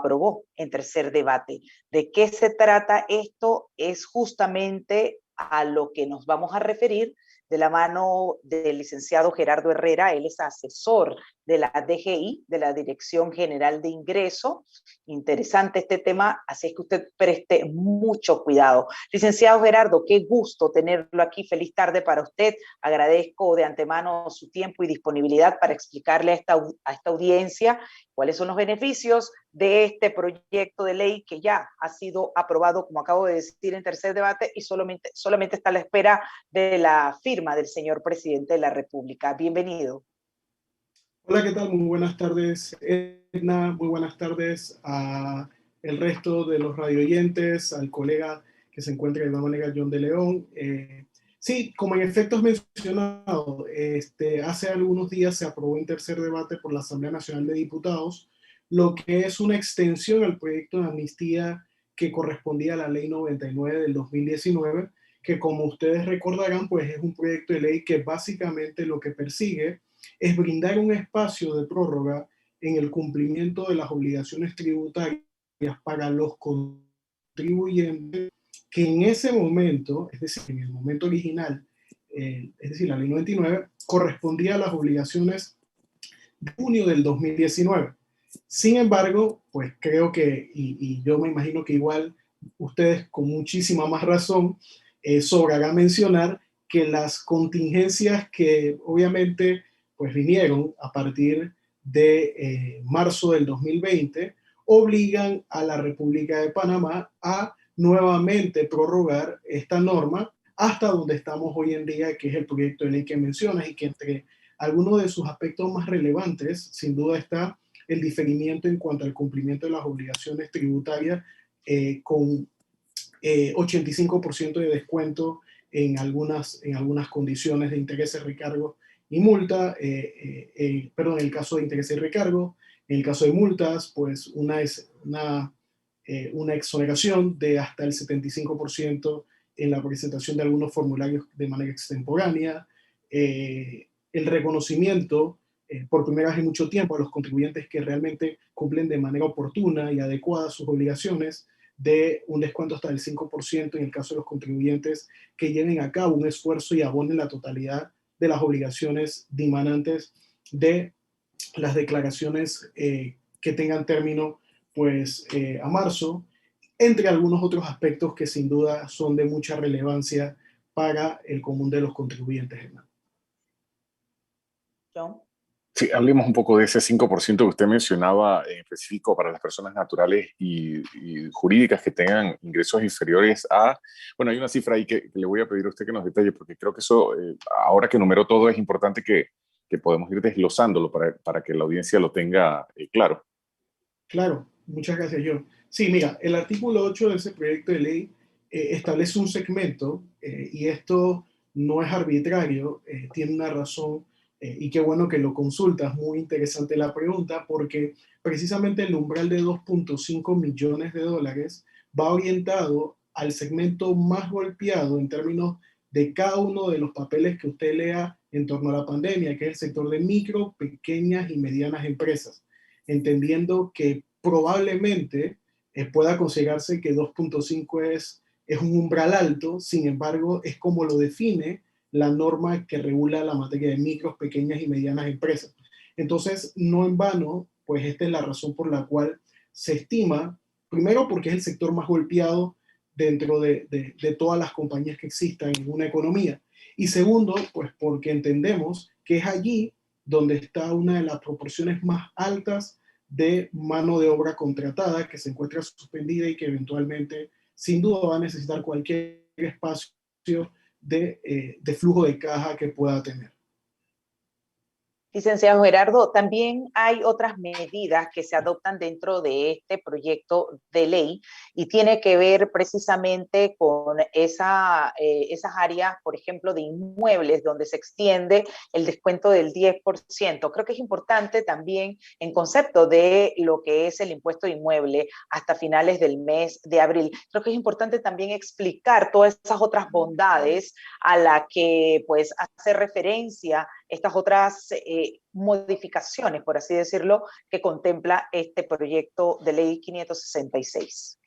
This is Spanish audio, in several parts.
aprobó en tercer debate. ¿De qué se trata esto? Es justamente a lo que nos vamos a referir de la mano del licenciado Gerardo Herrera. Él es asesor de la DGI, de la Dirección General de Ingreso. Interesante este tema, así es que usted preste mucho cuidado. Licenciado Gerardo, qué gusto tenerlo aquí. Feliz tarde para usted. Agradezco de antemano su tiempo y disponibilidad para explicarle a esta audiencia cuáles son los beneficios de este proyecto de ley que ya ha sido aprobado, como acabo de decir, en tercer debate y solamente está a la espera de la firma del señor presidente de la República. Bienvenido. Hola, ¿qué tal? Muy buenas tardes, Edna. Muy buenas tardes a el resto de los radioyentes, al colega que se encuentra de una manera, John de León. Sí, como en efecto has mencionado, hace algunos días se aprobó en tercer debate por la Asamblea Nacional de Diputados lo que es una extensión al proyecto de amnistía que correspondía a la Ley 99 del 2019, que como ustedes recordarán, pues es un proyecto de ley que básicamente lo que persigue es brindar un espacio de prórroga en el cumplimiento de las obligaciones tributarias para los contribuyentes que en ese momento, es decir, en el momento original, es decir, la ley 99, correspondía a las obligaciones de junio del 2019. Sin embargo, pues creo que, y yo me imagino que igual ustedes con muchísima más razón, sobrará mencionar que las contingencias que obviamente pues vinieron a partir de marzo del 2020 obligan a la República de Panamá a nuevamente prorrogar esta norma hasta donde estamos hoy en día, que es el proyecto de ley que mencionas y que entre algunos de sus aspectos más relevantes, sin duda está el diferimiento en cuanto al cumplimiento de las obligaciones tributarias con 85% de descuento en algunas condiciones de intereses, recargos y multa, perdón, en el caso de intereses y recargos, en el caso de multas, pues una exoneración de hasta el 75% en la presentación de algunos formularios de manera extemporánea, el reconocimiento por primera vez en mucho tiempo a los contribuyentes que realmente cumplen de manera oportuna y adecuada sus obligaciones, de un descuento hasta del 5% en el caso de los contribuyentes que lleven a cabo un esfuerzo y abonen la totalidad de las obligaciones dimanantes de las declaraciones que tengan término pues a marzo, entre algunos otros aspectos que sin duda son de mucha relevancia para el común de los contribuyentes, Hernán. John. Sí, hablemos un poco de ese 5% que usted mencionaba en específico para las personas naturales y jurídicas que tengan ingresos inferiores a... Bueno, hay una cifra ahí que le voy a pedir a usted que nos detalle, porque creo que eso, ahora que numeró todo, es importante que podemos ir desglosándolo para que la audiencia lo tenga claro. Claro, muchas gracias, John. Sí, mira, el artículo 8 de ese proyecto de ley establece un segmento y esto no es arbitrario, tiene una razón y qué bueno que lo consultas. Muy interesante la pregunta porque precisamente el umbral de 2.5 millones de dólares va orientado al segmento más golpeado en términos de cada uno de los papeles que usted lea en torno a la pandemia, que es el sector de micro, pequeñas y medianas empresas, entendiendo que probablemente pueda considerarse que 2.5 es un umbral alto. Sin embargo, es como lo define la norma que regula la materia de micros, pequeñas y medianas empresas. Entonces, no en vano, pues esta es la razón por la cual se estima, primero porque es el sector más golpeado dentro de todas las compañías que existan en una economía. Y segundo, pues porque entendemos que es allí donde está una de las proporciones más altas de mano de obra contratada que se encuentra suspendida y que eventualmente, sin duda, va a necesitar cualquier espacio de flujo de caja que pueda tener. Licenciado Gerardo, también hay otras medidas que se adoptan dentro de este proyecto de ley y tiene que ver precisamente con esas áreas, por ejemplo, de inmuebles donde se extiende el descuento del 10%. Creo que es importante también en concepto de lo que es el impuesto de inmueble hasta finales del mes de abril. Creo que es importante también explicar todas esas otras bondades a las que pues hace referencia estas otras modificaciones, por así decirlo, que contempla este proyecto de ley 566.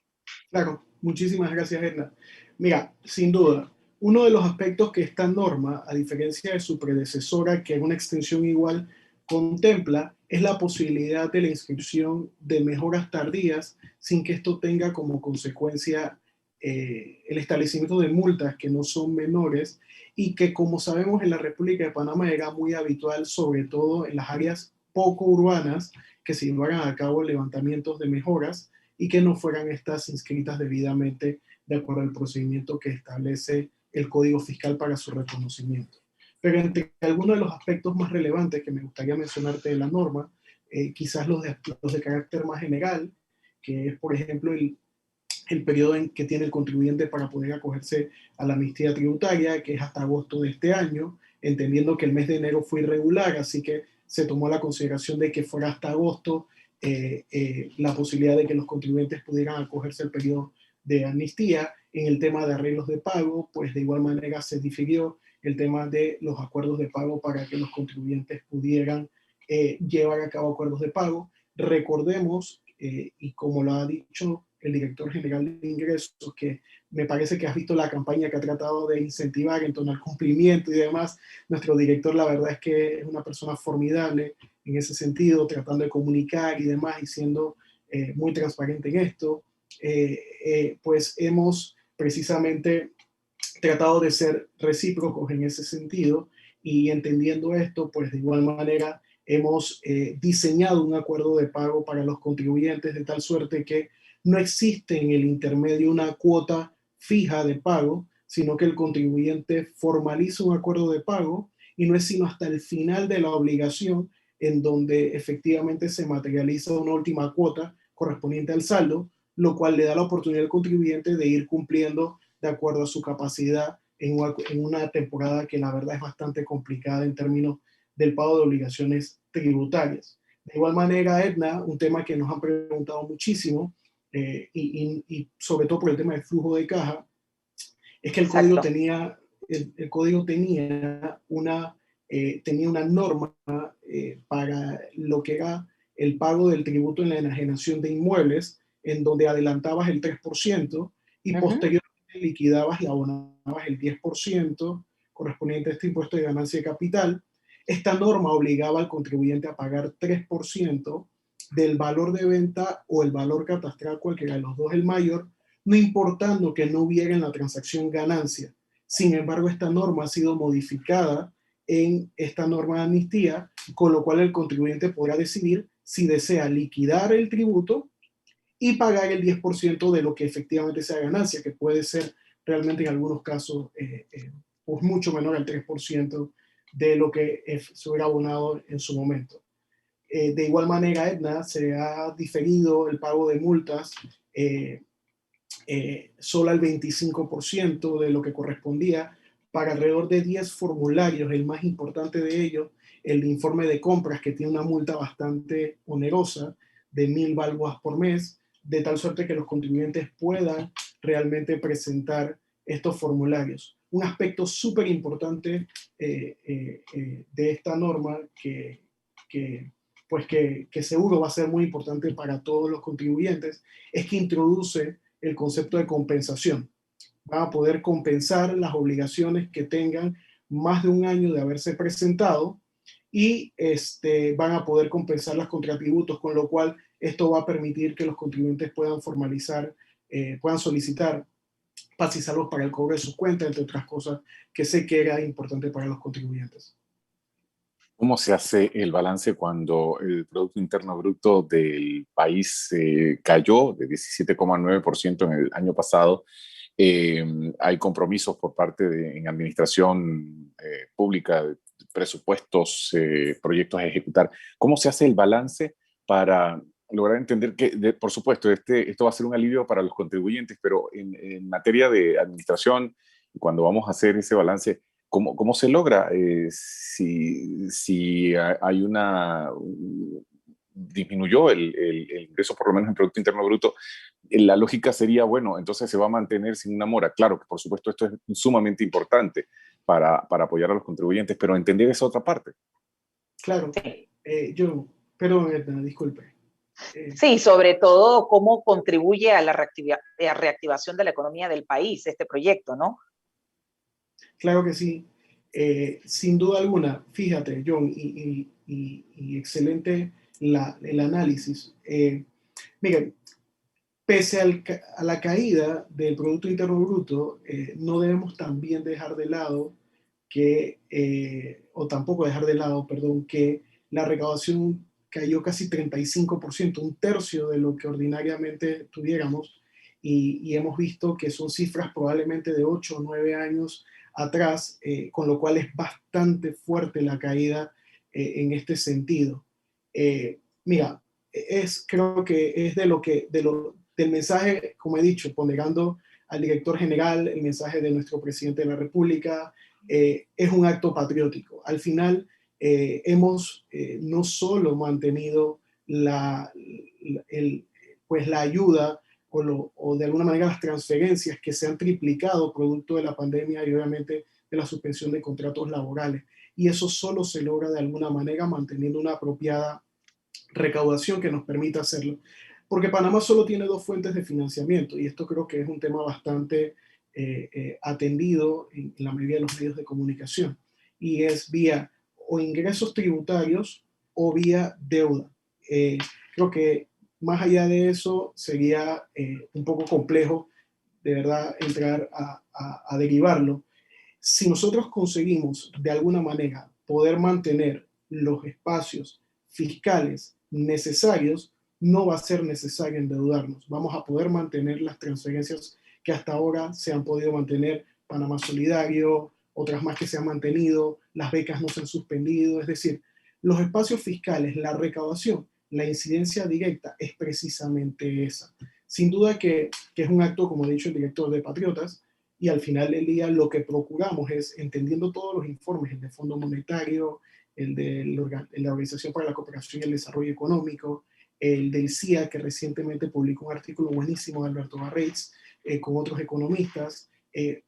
Claro, muchísimas gracias, Edna. Mira, sin duda, uno de los aspectos que esta norma, a diferencia de su predecesora, que es una extensión igual, contempla es la posibilidad de la inscripción de mejoras tardías sin que esto tenga como consecuencia el establecimiento de multas que no son menores y que, como sabemos, en la República de Panamá era muy habitual, sobre todo en las áreas poco urbanas, que se llevaran a cabo levantamientos de mejoras y que no fueran estas inscritas debidamente de acuerdo al procedimiento que establece el Código Fiscal para su reconocimiento. Pero entre algunos de los aspectos más relevantes que me gustaría mencionarte de la norma, quizás los de carácter más general, que es, por ejemplo, el periodo en que tiene el contribuyente para poder acogerse a la amnistía tributaria, que es hasta agosto de este año, entendiendo que el mes de enero fue irregular, así que se tomó la consideración de que fuera hasta agosto la posibilidad de que los contribuyentes pudieran acogerse al periodo de amnistía. En el tema de arreglos de pago, pues de igual manera se difirió el tema de los acuerdos de pago para que los contribuyentes pudieran llevar a cabo acuerdos de pago. Recordemos, y como lo ha dicho el director general de ingresos, que me parece que has visto la campaña que ha tratado de incentivar en torno al cumplimiento y demás. Nuestro director, la verdad es que es una persona formidable en ese sentido, tratando de comunicar y demás, y siendo muy transparente en esto. Pues hemos precisamente tratado de ser recíprocos en ese sentido, y entendiendo esto, pues de igual manera hemos diseñado un acuerdo de pago para los contribuyentes de tal suerte que no existe en el intermedio una cuota fija de pago, sino que el contribuyente formaliza un acuerdo de pago y no es sino hasta el final de la obligación en donde efectivamente se materializa una última cuota correspondiente al saldo, lo cual le da la oportunidad al contribuyente de ir cumpliendo de acuerdo a su capacidad en una temporada que la verdad es bastante complicada en términos del pago de obligaciones tributarias. De igual manera, Edna, un tema que nos han preguntado muchísimo, y sobre todo por el tema del flujo de caja, es que el código tenía, el código tenía una norma para lo que era el pago del tributo en la enajenación de inmuebles, en donde adelantabas el 3% y posteriormente liquidabas y abonabas el 10% correspondiente a este impuesto de ganancia de capital. Esta norma obligaba al contribuyente a pagar 3% del valor de venta o el valor catastral, cualquiera de los dos el mayor, no importando que no hubiera en la transacción ganancia. Sin embargo, esta norma ha sido modificada en esta norma de amnistía, con lo cual el contribuyente podrá decidir si desea liquidar el tributo y pagar el 10% de lo que efectivamente sea ganancia, que puede ser realmente en algunos casos pues mucho menor al 3% de lo que se hubiera abonado en su momento. De igual manera, Edna, se ha diferido el pago de multas solo al 25% de lo que correspondía para alrededor de 10 formularios. El más importante de ellos, el informe de compras, que tiene una multa bastante onerosa de 1.000 balboas por mes, de tal suerte que los contribuyentes puedan realmente presentar estos formularios. Un aspecto súper importante de esta norma que seguro va a ser muy importante para todos los contribuyentes, es que introduce el concepto de compensación. Van a poder compensar las obligaciones que tengan más de un año de haberse presentado y van a poder compensar los contratributos, con lo cual esto va a permitir que los contribuyentes puedan formalizar, puedan solicitar paz y salvos para el cobro de sus cuentas, entre otras cosas que sé que era importante para los contribuyentes. ¿Cómo se hace el balance cuando el Producto Interno Bruto del país cayó de 17,9% en el año pasado? Hay compromisos por parte en administración pública, presupuestos, proyectos a ejecutar. ¿Cómo se hace el balance para lograr entender que, por supuesto, esto va a ser un alivio para los contribuyentes, pero en materia de administración, cuando vamos a hacer ese balance, ¿cómo se logra? Si hay disminuyó el ingreso, por lo menos en Producto Interno Bruto, la lógica sería, bueno, entonces se va a mantener sin una mora. Claro que por supuesto esto es sumamente importante, para apoyar a los contribuyentes, pero entender esa otra parte. Claro. Sí. Yo, perdón, Edna, disculpe. Sí, sobre todo cómo contribuye a la reactivación de la economía del país este proyecto, ¿no? Claro que sí. Sin duda alguna, fíjate, John, y excelente el análisis. Miren, pese a la caída del Producto Interno Bruto, no debemos también dejar de lado o tampoco dejar de lado, perdón, que la recaudación cayó casi 35%, un tercio de lo que ordinariamente tuviéramos, y hemos visto que son cifras probablemente de 8 o 9 años atrás, con lo cual es bastante fuerte la caída en este sentido. Mira, creo que es del mensaje, como he dicho, ponderando al director general, el mensaje de nuestro presidente de la República, es un acto patriótico. Al final, hemos no solo mantenido pues la ayuda o de alguna manera las transferencias que se han triplicado producto de la pandemia y obviamente de la suspensión de contratos laborales. Y eso solo se logra de alguna manera manteniendo una apropiada recaudación que nos permita hacerlo. Porque Panamá solo tiene dos fuentes de financiamiento y esto creo que es un tema bastante atendido en la mayoría de los medios de comunicación, y es vía o ingresos tributarios o vía deuda. Creo que más allá de eso sería un poco complejo de verdad entrar a derivarlo. Si nosotros conseguimos de alguna manera poder mantener los espacios fiscales necesarios, no va a ser necesario endeudarnos. Vamos a poder mantener las transferencias que hasta ahora se han podido mantener, Panamá Solidario, otras más que se han mantenido, las becas no se han suspendido, es decir, los espacios fiscales, la recaudación, la incidencia directa es precisamente esa. Sin duda que es un acto, como ha dicho el director, de patriotas, y al final del día lo que procuramos es, entendiendo todos los informes, el de Fondo Monetario, el de la Organización para la Cooperación y el Desarrollo Económico, el del CIA, que recientemente publicó un artículo buenísimo de Alberto Barreitz, con otros economistas,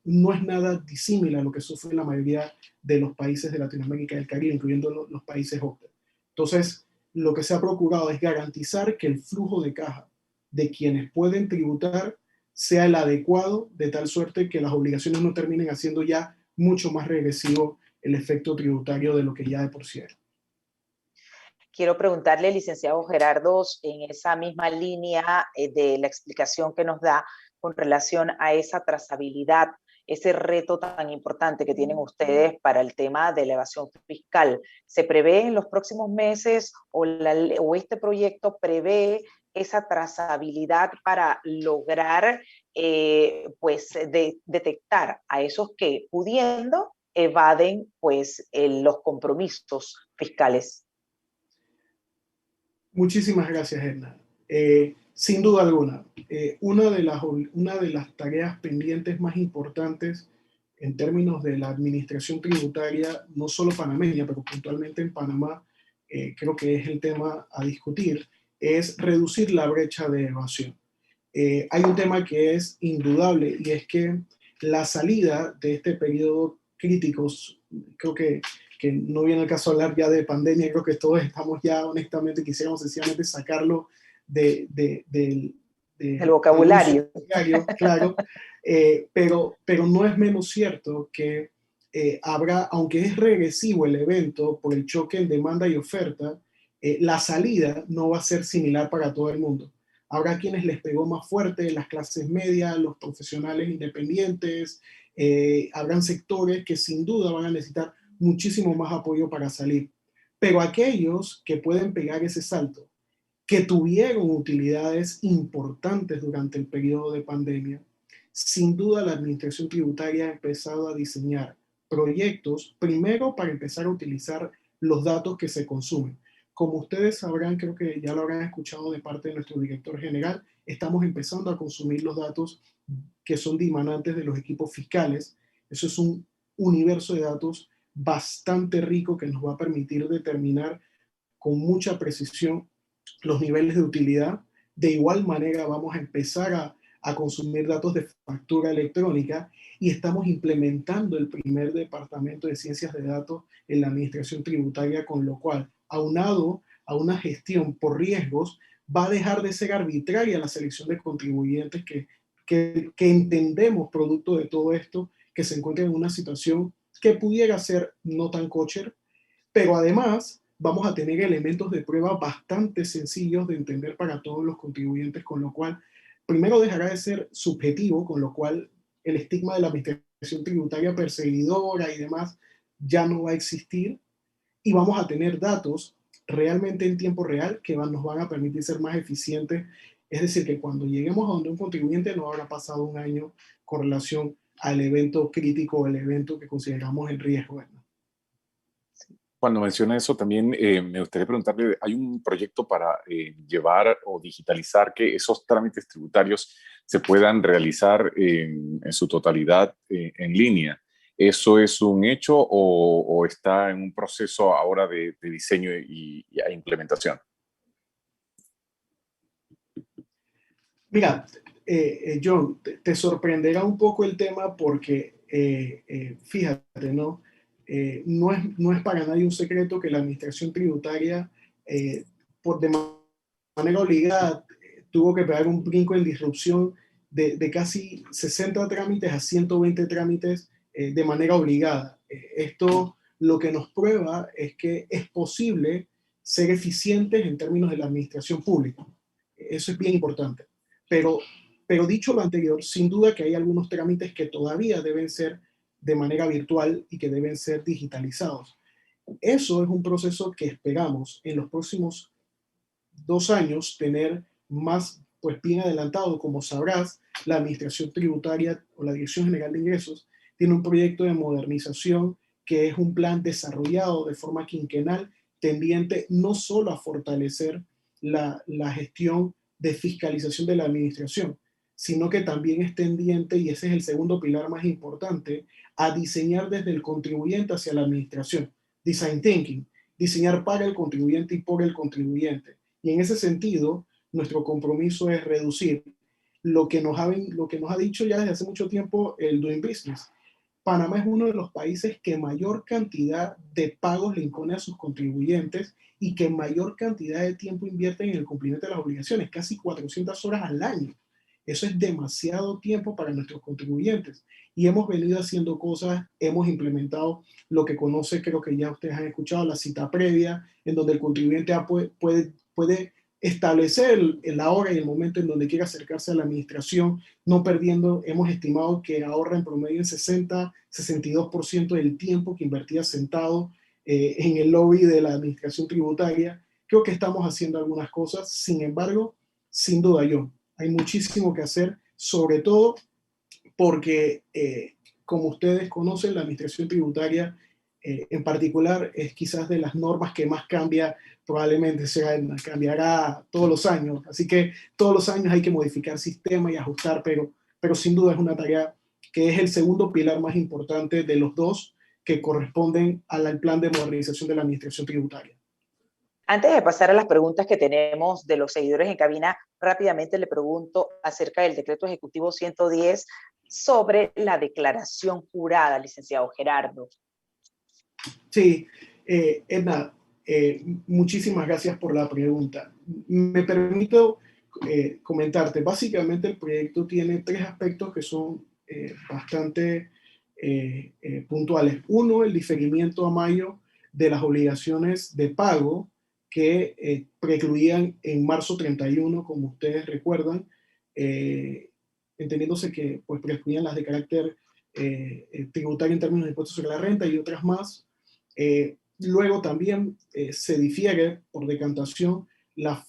no es nada disímil a lo que sufre la mayoría de los países de Latinoamérica y del Caribe, incluyendo los países OCDE. Entonces, lo que se ha procurado es garantizar que el flujo de caja de quienes pueden tributar sea el adecuado, de tal suerte que las obligaciones no terminen haciendo ya mucho más regresivo el efecto tributario de lo que ya de por sí era. Quiero preguntarle, licenciado Gerardo, en esa misma línea de la explicación que nos da con relación a esa trazabilidad, ese reto tan importante que tienen ustedes para el tema de la evasión fiscal. ¿Se prevé en los próximos meses o este proyecto prevé esa trazabilidad para lograr pues detectar a esos que pudiendo evaden pues los compromisos fiscales? Muchísimas gracias, Edna. Sin duda alguna, una de las tareas pendientes más importantes en términos de la administración tributaria, no solo panameña, pero puntualmente en Panamá, creo que es el tema a discutir, es reducir la brecha de evasión. Hay un tema que es indudable, y es que la salida de este periodo crítico, creo que no viene el caso hablar ya de pandemia, creo que todos estamos ya, honestamente, quisiéramos sencillamente sacarlo del vocabulario. Diario, claro, pero no es menos cierto que habrá, aunque es regresivo el evento por el choque en demanda y oferta, la salida no va a ser similar para todo el mundo. Habrá quienes les pegó más fuerte, las clases medias, los profesionales independientes, habrán sectores que sin duda van a necesitar muchísimo más apoyo para salir. Pero aquellos que pueden pegar ese salto, que tuvieron utilidades importantes durante el periodo de pandemia, sin duda la administración tributaria ha empezado a diseñar proyectos, primero para empezar a utilizar los datos que se consumen. Como ustedes sabrán, creo que ya lo habrán escuchado de parte de nuestro director general, estamos empezando a consumir los datos que son dimanantes de los equipos fiscales. Eso es un universo de datos bastante rico que nos va a permitir determinar con mucha precisión los niveles de utilidad. De igual manera vamos a empezar a consumir datos de factura electrónica y estamos implementando el primer departamento de ciencias de datos en la administración tributaria, con lo cual, aunado a una gestión por riesgos, va a dejar de ser arbitraria la selección de contribuyentes que entendemos producto de todo esto, que se encuentran en una situación que pudiera ser no tan kosher, pero además vamos a tener elementos de prueba bastante sencillos de entender para todos los contribuyentes, con lo cual primero dejará de ser subjetivo, con lo cual el estigma de la administración tributaria perseguidora y demás ya no va a existir, y vamos a tener datos realmente en tiempo real que nos van a permitir ser más eficientes. Es decir, que cuando lleguemos a donde un contribuyente no habrá pasado un año con relación al evento crítico o el evento que consideramos en riesgo. Cuando menciona eso, también me gustaría preguntarle, ¿hay un proyecto para llevar o digitalizar que esos trámites tributarios se puedan realizar en su totalidad en línea? ¿Eso es un hecho o está en un proceso ahora de diseño y implementación? Mira, John, te sorprenderá un poco el tema porque, fíjate, ¿no? No es para nadie un secreto que la administración tributaria, de manera obligada, tuvo que pegar un brinco en disrupción de casi 60 trámites a 120 trámites de manera obligada. Esto lo que nos prueba es que es posible ser eficientes en términos de la administración pública. Eso es bien importante. Pero, pero dicho lo anterior, sin duda que hay algunos trámites que todavía deben ser de manera virtual y que deben ser digitalizados. Eso es un proceso que esperamos en los próximos 2 años tener más, pues bien adelantado. Como sabrás, la Administración Tributaria o la Dirección General de Ingresos tiene un proyecto de modernización que es un plan desarrollado de forma quinquenal tendiente no solo a fortalecer la gestión de fiscalización de la administración, sino que también es tendiente, y ese es el segundo pilar más importante, a diseñar desde el contribuyente hacia la administración. Design thinking, diseñar para el contribuyente y por el contribuyente. Y en ese sentido, nuestro compromiso es reducir lo que nos ha dicho ya desde hace mucho tiempo el Doing Business. Panamá es uno de los países que mayor cantidad de pagos le impone a sus contribuyentes y que mayor cantidad de tiempo invierte en el cumplimiento de las obligaciones, casi 400 horas al año. Eso es demasiado tiempo para nuestros contribuyentes. Y hemos venido haciendo cosas, hemos implementado lo que conoce, creo que ya ustedes han escuchado, la cita previa, en donde el contribuyente puede establecer la hora y el momento en donde quiera acercarse a la administración, no perdiendo. Hemos estimado que ahorra en promedio en 62% del tiempo que invertía sentado en el lobby de la administración tributaria. Creo que estamos haciendo algunas cosas. Sin embargo, sin duda, hay muchísimo que hacer, sobre todo porque, como ustedes conocen, la administración tributaria en particular es quizás de las normas que más cambia, probablemente cambiará todos los años. Así que todos los años hay que modificar sistema y ajustar, pero sin duda es una tarea que es el segundo pilar más importante de los dos que corresponden al plan de modernización de la administración tributaria. Antes de pasar a las preguntas que tenemos de los seguidores en cabina, rápidamente le pregunto acerca del decreto ejecutivo 110 sobre la declaración jurada, licenciado Gerardo. Sí, Edna, muchísimas gracias por la pregunta. Me permito comentarte. Básicamente el proyecto tiene 3 aspectos que son bastante puntuales. Uno, el diferimiento a mayo de las obligaciones de pago que precluían en marzo 31, como ustedes recuerdan, entendiéndose que pues, precluían las de carácter tributario en términos de impuestos sobre la renta y otras más. Luego también se difiere por decantación la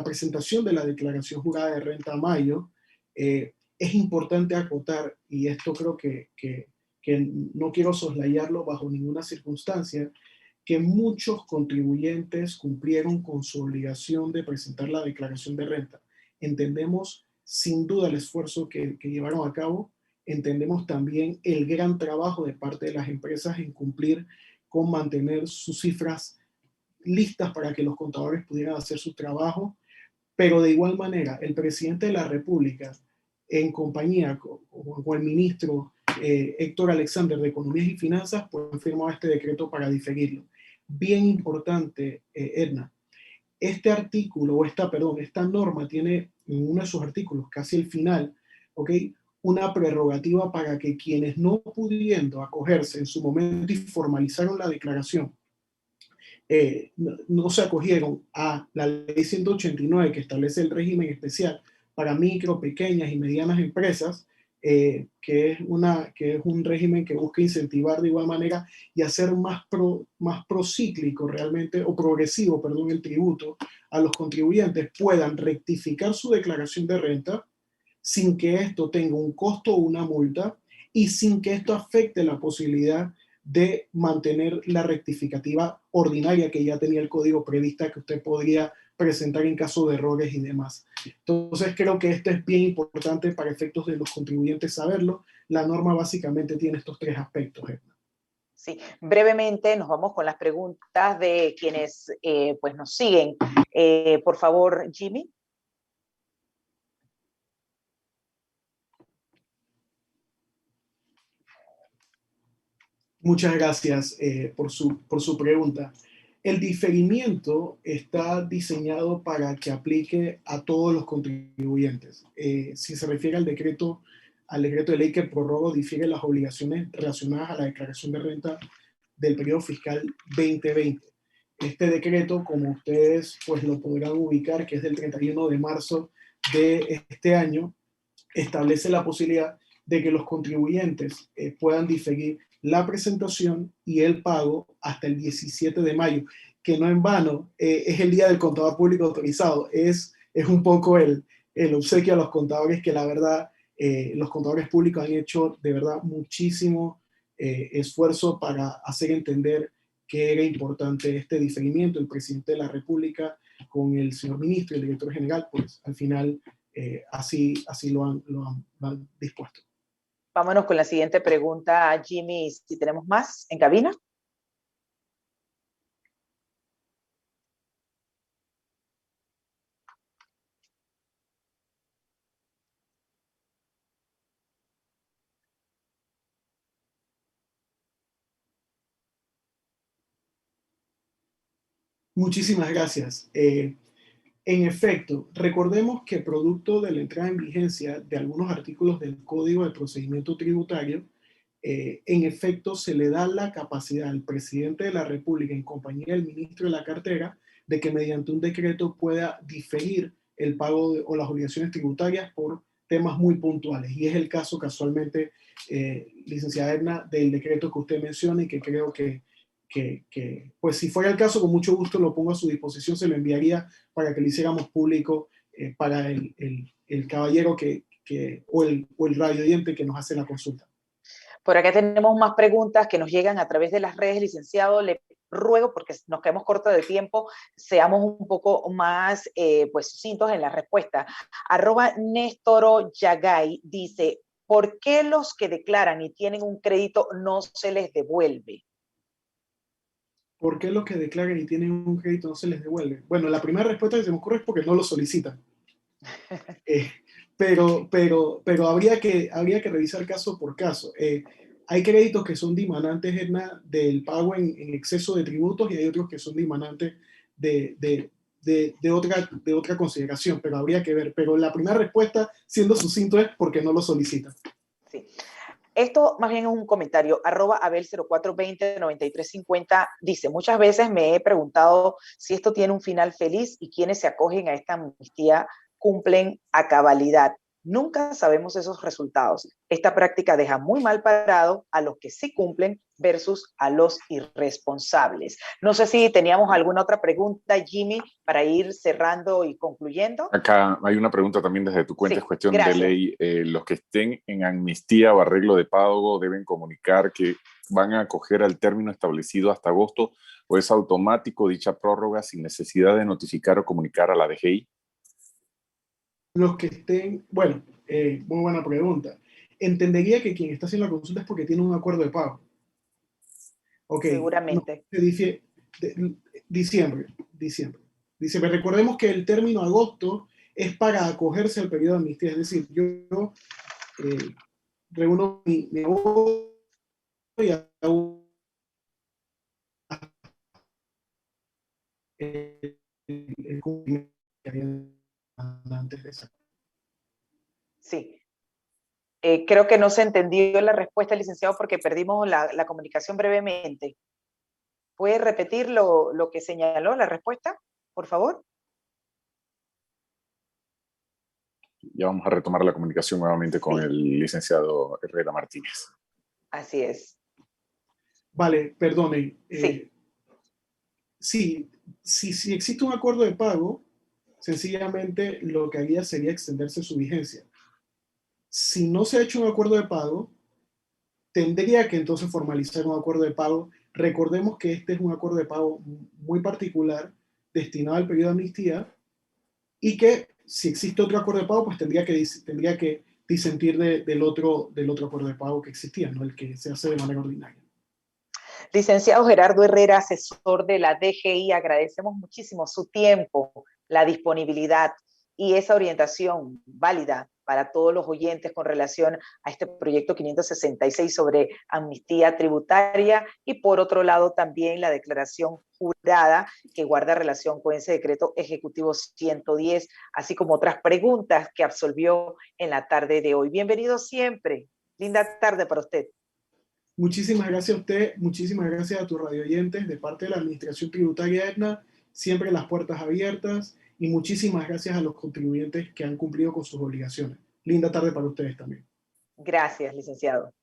presentación de la declaración jurada de renta a mayo. Es importante acotar, y esto creo que no quiero soslayarlo bajo ninguna circunstancia, que muchos contribuyentes cumplieron con su obligación de presentar la declaración de renta. Entendemos sin duda el esfuerzo que llevaron a cabo, entendemos también el gran trabajo de parte de las empresas en cumplir con mantener sus cifras listas para que los contadores pudieran hacer su trabajo, pero de igual manera el presidente de la República en compañía con el ministro Héctor Alexander de Economía y Finanzas, pues han firmado este decreto para diferirlo. Bien importante, Edna, este artículo, esta norma tiene en uno de sus artículos, casi el final, ¿ok? Una prerrogativa para que quienes no pudiendo acogerse en su momento y formalizaron la declaración, no se acogieron a la ley 189 que establece el régimen especial para micro, pequeñas y medianas empresas, que es un régimen que busca incentivar de igual manera y hacer más procíclico realmente, o progresivo, perdón, el tributo a los contribuyentes, puedan rectificar su declaración de renta sin que esto tenga un costo o una multa y sin que esto afecte la posibilidad de mantener la rectificativa ordinaria que ya tenía el código prevista que usted podría presentar en caso de errores y demás. Entonces creo que esto es bien importante para efectos de los contribuyentes saberlo. La norma básicamente tiene estos tres aspectos. Sí, brevemente nos vamos con las preguntas de quienes pues nos siguen. Por favor, Jimmy. Muchas gracias por su pregunta. El diferimiento está diseñado para que aplique a todos los contribuyentes. Si se refiere al decreto de ley que prorroga o difiere las obligaciones relacionadas a la declaración de renta del periodo fiscal 2020. Este decreto, como ustedes pues lo podrán ubicar, que es del 31 de marzo de este año, establece la posibilidad de que los contribuyentes puedan diferir la presentación y el pago hasta el 17 de mayo, que no en vano es el día del contador público autorizado, es un poco el obsequio a los contadores que la verdad los contadores públicos han hecho de verdad muchísimo esfuerzo para hacer entender que era importante este diferimiento. El presidente de la República con el señor ministro y el director general, pues al final así lo han dispuesto. Vámonos con la siguiente pregunta, Jimmy, si tenemos más en cabina. Muchísimas gracias. En efecto, recordemos que producto de la entrada en vigencia de algunos artículos del Código de Procedimiento Tributario, en efecto se le da la capacidad al presidente de la República en compañía del ministro de la cartera de que mediante un decreto pueda diferir el pago o las obligaciones tributarias por temas muy puntuales. Y es el caso casualmente, licenciada Edna, del decreto que usted menciona y que creo que pues si fuera el caso, con mucho gusto lo pongo a su disposición, se lo enviaría para que lo hiciéramos público para el caballero o el radio oyente que nos hace la consulta. Por acá tenemos más preguntas que nos llegan a través de las redes, licenciado. Le ruego, porque nos quedamos cortos de tiempo, seamos un poco más pues sucintos en la respuesta. @Néstor Yagay dice, ¿por qué los que declaran y tienen un crédito no se les devuelve? ¿Por qué los que declaran y tienen un crédito no se les devuelve? Bueno, la primera respuesta que se me ocurre es porque no lo solicitan. Pero habría que revisar caso por caso. Hay créditos que son dimanantes, Edna, del pago en exceso de tributos y hay otros que son dimanantes de otra consideración, pero habría que ver. Pero la primera respuesta, siendo sucinto, es porque no lo solicitan. Sí. Esto más bien es un comentario. @Abel04209350 dice, muchas veces me he preguntado si esto tiene un final feliz y quienes se acogen a esta amnistía cumplen a cabalidad. Nunca sabemos esos resultados. Esta práctica deja muy mal parado a los que sí cumplen versus a los irresponsables. No sé si teníamos alguna otra pregunta, Jimmy, para ir cerrando y concluyendo. Acá hay una pregunta también desde tu cuenta, Sí, es cuestión gracias. de ley. Los que estén en amnistía o arreglo de pago deben comunicar que van a acoger al término establecido hasta agosto, o es automático dicha prórroga sin necesidad de notificar o comunicar a la DGI. Los que estén, bueno, muy buena pregunta. Entendería que quien está haciendo la consulta es porque tiene un acuerdo de pago. Ok, Seguramente. no, diciembre. Recordemos que el término agosto es para acogerse al periodo de amnistía. Es decir, yo reúno mi abogado y hago el cumplimiento que había antes de esa. Sí. Creo que no se entendió la respuesta, licenciado, porque perdimos la comunicación brevemente. ¿Puede repetir lo que señaló la respuesta, por favor? Ya vamos a retomar la comunicación nuevamente con Sí. el licenciado Herrera Martínez. Así es. Vale, perdonen. Sí. Sí, si existe un acuerdo de pago, sencillamente lo que haría sería extenderse su vigencia. Si no se ha hecho un acuerdo de pago, tendría que entonces formalizar un acuerdo de pago. Recordemos que este es un acuerdo de pago muy particular destinado al periodo de amnistía y que si existe otro acuerdo de pago, pues tendría que disentir del otro acuerdo de pago que existía, ¿no? El que se hace de manera ordinaria. Licenciado Gerardo Herrera, asesor de la DGI, agradecemos muchísimo su tiempo, la disponibilidad y esa orientación válida para todos los oyentes con relación a este proyecto 566 sobre amnistía tributaria y por otro lado también la declaración jurada que guarda relación con ese decreto ejecutivo 110, así como otras preguntas que absolvió en la tarde de hoy. Bienvenido siempre. Linda tarde para usted. Muchísimas gracias a usted, muchísimas gracias a tus radioyentes de parte de la Administración Tributaria Aetna, siempre las puertas abiertas y muchísimas gracias a los contribuyentes que han cumplido con sus obligaciones. Linda tarde para ustedes también. Gracias, licenciado.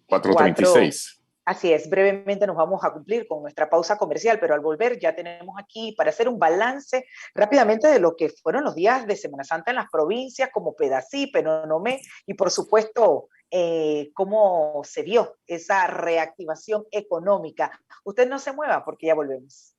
4:36. Así es, brevemente nos vamos a cumplir con nuestra pausa comercial, pero al volver ya tenemos aquí para hacer un balance rápidamente de lo que fueron los días de Semana Santa en las provincias como Pedací, Penonomé y por supuesto cómo se vio esa reactivación económica. Usted no se mueva porque ya volvemos.